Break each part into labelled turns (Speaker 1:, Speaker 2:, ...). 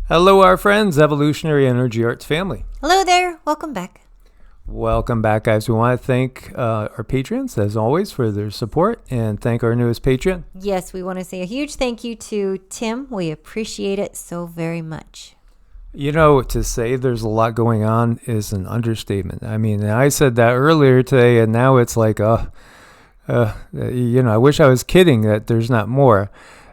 Speaker 1: Hello, our friends, Evolutionary Energy Arts family.
Speaker 2: Hello there. Welcome back.
Speaker 1: Welcome back, guys. We want to thank our patrons, as always, for their support and thank our newest patron.
Speaker 2: Yes, we want to say a huge thank you to Tim. We appreciate it so very much.
Speaker 1: You know, to say there's a lot going on is an understatement. I mean, I said that earlier today, and now it's like, I wish I was kidding that there's not more.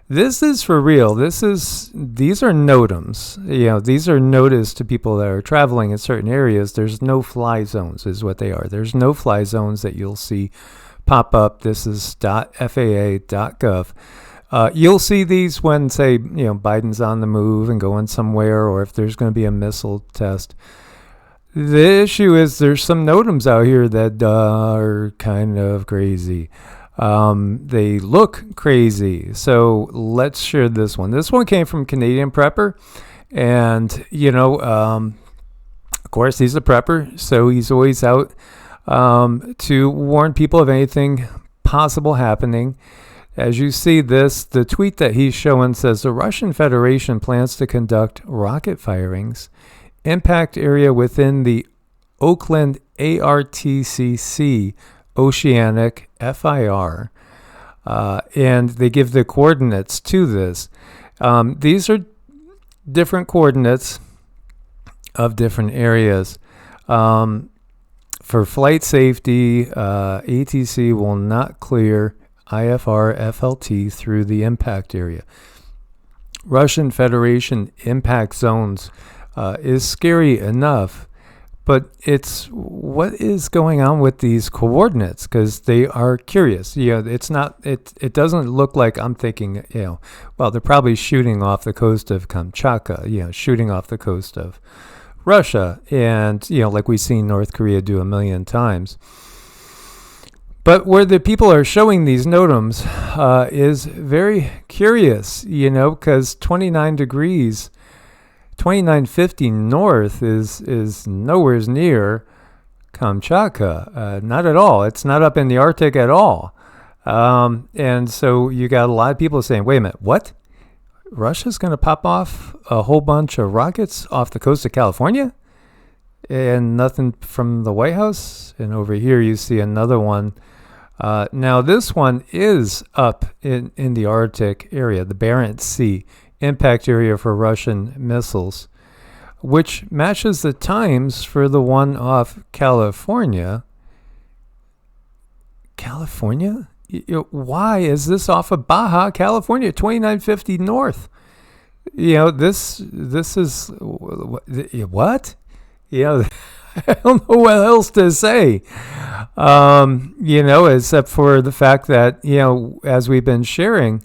Speaker 1: This is for real. These are notams. These are notice to people that are traveling in certain areas. There's no fly zones is what they are. There's no fly zones that you'll see pop up. This is .faa.gov. You'll see these when, say, Biden's on the move and going somewhere, or if there's going to be a missile test. The issue is there's some notams out here that are kind of crazy. They look crazy. So let's share this one. This one came from Canadian Prepper. And, of course, he's a prepper. So he's always out to warn people of anything possible happening. As you see this, the tweet that he's showing says the Russian Federation plans to conduct rocket firings. Impact area within the Oakland ARTCC Oceanic FIR, and they give the coordinates to this. These are different coordinates of different areas. For flight safety, ATC will not clear IFR FLT through the impact area. Russian Federation impact zones is scary enough. But it's what is going on with these coordinates, because they are curious. It's not. It doesn't look like I'm thinking. Well, they're probably shooting off the coast of Kamchatka. Shooting off the coast of Russia, and like we've seen North Korea do a million times. But where the people are showing these notams is very curious. Because 2950 north is nowhere near Kamchatka. Not at all. It's not up in the Arctic at all. And so you got a lot of people saying, wait a minute, what? Russia's going to pop off a whole bunch of rockets off the coast of California? And nothing from the White House? And over here you see another one. Now this one is up in the Arctic area, the Barents Sea. Impact area for Russian missiles, which matches the times for the one off California. California? Why is this off of Baja, California, 2950 north? This is what? I don't know what else to say. Except for the fact that, as we've been sharing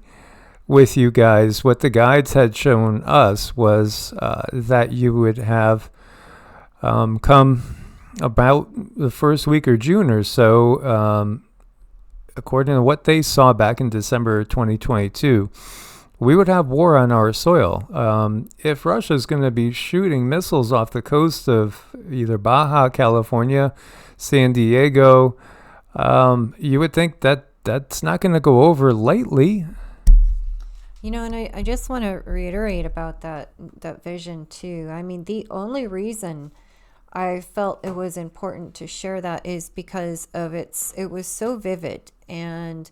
Speaker 1: with you guys, what the guides had shown us was that you would have come about the first week of June or so, according to what they saw back in December 2022, we would have war on our soil. If Russia's going to be shooting missiles off the coast of either Baja, California, San Diego, you would think that that's not going to go over lightly.
Speaker 2: And I just want to reiterate about that vision too. I mean, the only reason I felt it was important to share that is because of it was so vivid, and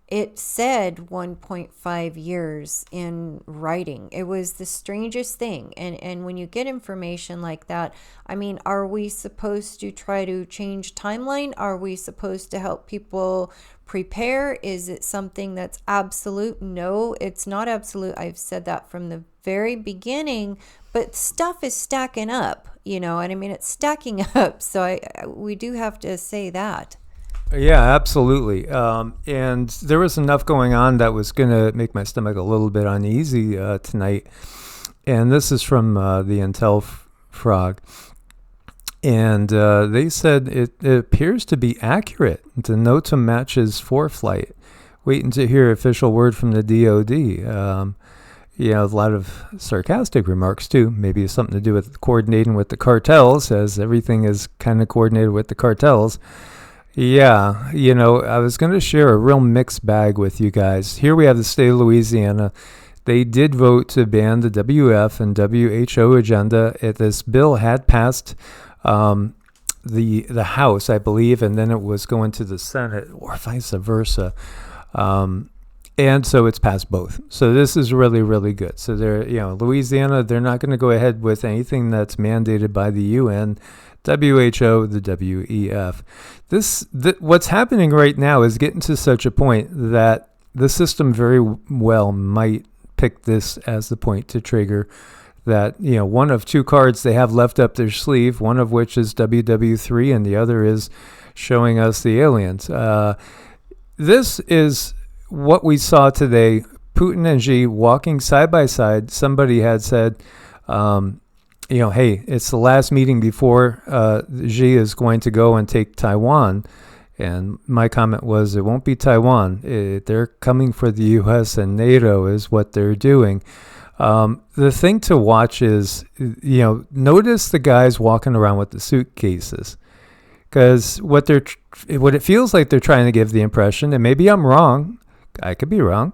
Speaker 2: it said 1.5 years in writing. It was the strangest thing. And when you get information like that, I mean, are we supposed to try to change timeline? Are we supposed to help people prepare? Is it something that's absolute? No, it's not absolute. I've said that from the very beginning, but stuff is stacking up, and I mean, it's stacking up. So we do have to say that.
Speaker 1: Yeah, absolutely. And there was enough going on that was going to make my stomach a little bit uneasy tonight. And this is from the Intel Frog. And they said it appears to be accurate. The Notam matches for flight. Waiting to hear official word from the DOD. A lot of sarcastic remarks too. Maybe something to do with coordinating with the cartels, as everything is kind of coordinated with the cartels. Yeah, I was going to share a real mixed bag with you guys. Here we have the state of Louisiana They did vote to ban the WF and WHO agenda. This bill had passed the House, I believe, and then it was going to the Senate, or vice versa. And so it's passed both. So this is really, really good. So Louisiana, they're not going to go ahead with anything that's mandated by the UN, WHO, the WEF. What's happening right now is getting to such a point that the system very well might pick this as the point to trigger that, one of two cards they have left up their sleeve, one of which is WW3 and the other is showing us the aliens. This is what we saw today, Putin and Xi walking side by side. Somebody had said, hey, it's the last meeting before Xi is going to go and take Taiwan. And my comment was, it won't be Taiwan. They're coming for the U.S. and NATO is what they're doing. The thing to watch is, notice the guys walking around with the suitcases. Because what it feels like they're trying to give the impression, and maybe I'm wrong, I could be wrong,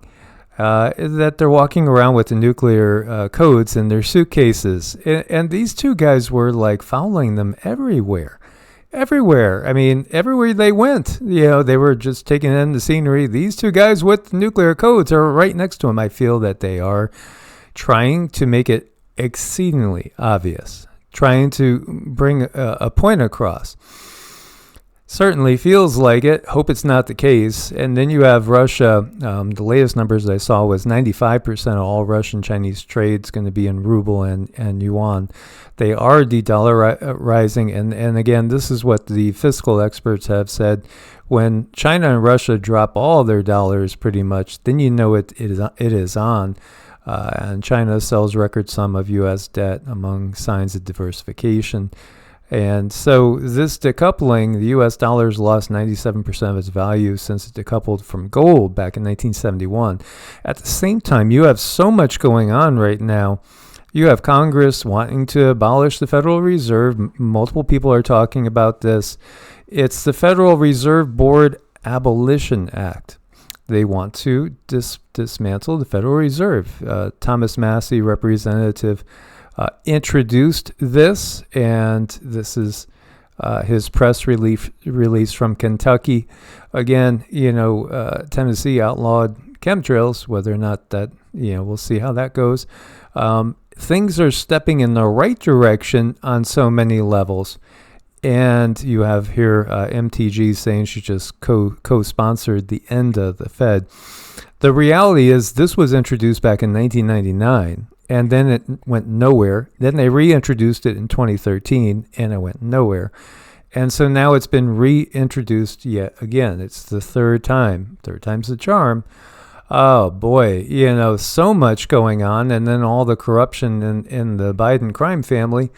Speaker 1: that they're walking around with the nuclear codes in their suitcases. And these two guys were like following them everywhere. I mean, everywhere they went, they were just taking in the scenery. These two guys with nuclear codes are right next to them. I feel that they are trying to make it exceedingly obvious, trying to bring a point across. Certainly feels like it. Hope it's not the case. And then you have Russia. The latest numbers I saw was 95% of all Russian-Chinese trade is going to be in ruble and yuan. They are de-dollarizing. And again, this is what the fiscal experts have said. When China and Russia drop all their dollars pretty much, then it is on. And China sells record sum of U.S. debt among signs of diversification. And so this decoupling, the U.S. dollar's lost 97% of its value since it decoupled from gold back in 1971. At the same time, you have so much going on right now. You have Congress wanting to abolish the Federal Reserve. Multiple people are talking about this. It's the Federal Reserve Board Abolition Act. They want to dismantle the Federal Reserve. Thomas Massey, representative, introduced this, and this is his press release from Kentucky. Again, Tennessee outlawed chemtrails, whether or not that, we'll see how that goes. Things are stepping in the right direction on so many levels. And you have here MTG saying she just co-sponsored the end of the Fed. The reality is this was introduced back in 1999. And then it went nowhere. Then they reintroduced it in 2013, and it went nowhere. And so now it's been reintroduced yet again. It's the third time. Third time's the charm. Oh, boy. So much going on. And then all the corruption in the Biden crime family.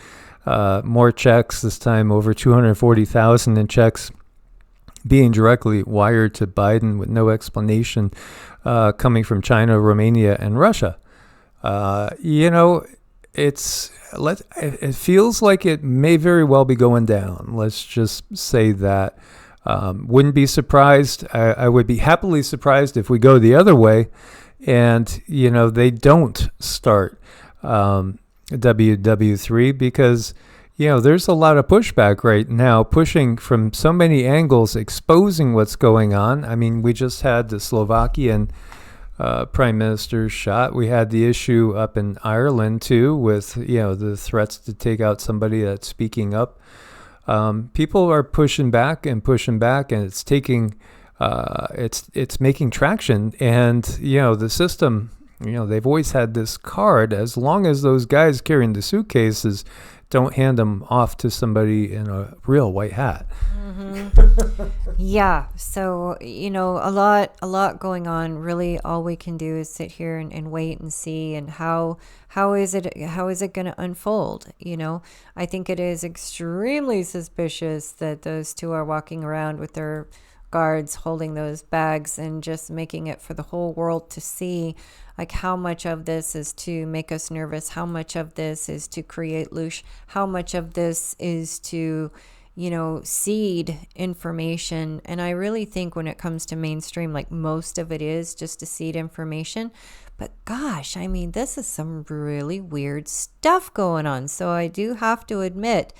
Speaker 1: More checks, this time over 240,000 in checks being directly wired to Biden with no explanation, coming from China, Romania, and Russia. It feels like it may very well be going down. Let's just say that. Wouldn't be surprised. I would be happily surprised if we go the other way and, they don't start WW3 because, there's a lot of pushback right now, pushing from so many angles, exposing what's going on. I mean, we just had the Slovakian Prime Minister shot. We had the issue up in Ireland too with the threats to take out somebody that's speaking up. People are pushing back, and it's taking it's making traction. And the system, they've always had this card. As long as those guys carrying the suitcases don't hand them off to somebody in a real white hat.
Speaker 2: Mm-hmm. Yeah. So, a lot going on. Really, all we can do is sit here and wait and see. And how is it going to unfold? I think it is extremely suspicious that those two are walking around with their guards holding those bags and just making it for the whole world to see, like how much of this is to make us nervous, how much of this is to create loosh, how much of this is to seed information. And I really think when it comes to mainstream, like most of it is just to seed information. But gosh, I mean, this is some really weird stuff going on. So I do have to admit,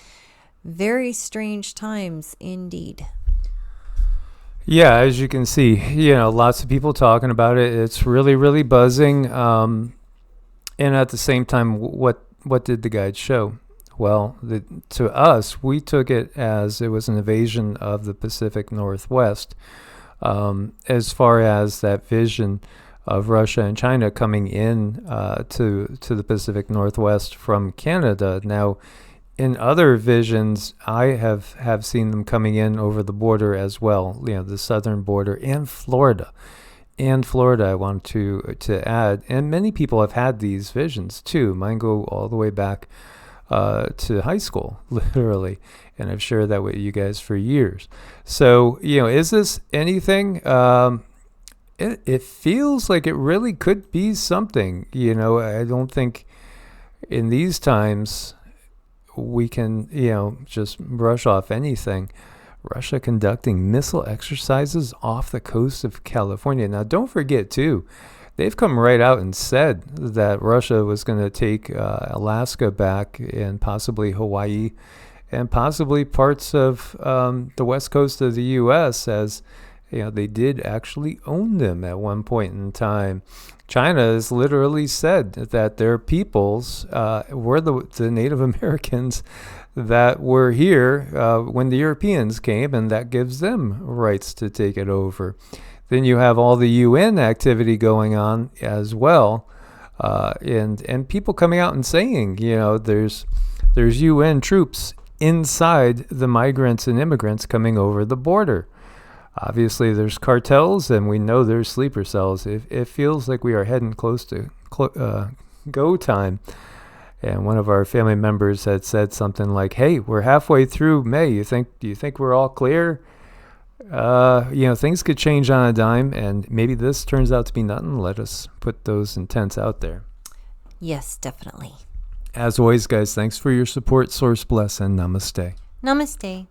Speaker 2: very strange times indeed.
Speaker 1: Yeah, as you can see, lots of people talking about it. It's really, really buzzing. And at the same time, what did the guide show? Well, to us, we took it as it was an invasion of the Pacific Northwest. As far as that vision of Russia and China coming in to the Pacific Northwest from Canada. Now, in other visions, I have seen them coming in over the border as well, the southern border and Florida. And Florida, I want to add, and many people have had these visions too. Mine go all the way back to high school, literally, and I've shared that with you guys for years. So, is this anything? It feels like it really could be something. I don't think in these times we can, just brush off anything. Russia conducting missile exercises off the coast of California. Now, don't forget, too, they've come right out and said that Russia was going to take Alaska back and possibly Hawaii and possibly parts of the west coast of the U.S. as they did actually own them at one point in time. China has literally said that their peoples were the Native Americans that were here when the Europeans came, and that gives them rights to take it over. Then you have all the UN activity going on as well, and people coming out and saying, there's UN troops inside the migrants and immigrants coming over the border. Obviously, there's cartels, and we know there's sleeper cells. It feels like we are heading close to go time. And one of our family members had said something like, "Hey, we're halfway through May. Do you think we're all clear? Things could change on a dime, and maybe this turns out to be nothing. Let us put those intents out there."
Speaker 2: Yes, definitely.
Speaker 1: As always, guys, thanks for your support. Source bless and namaste.
Speaker 2: Namaste.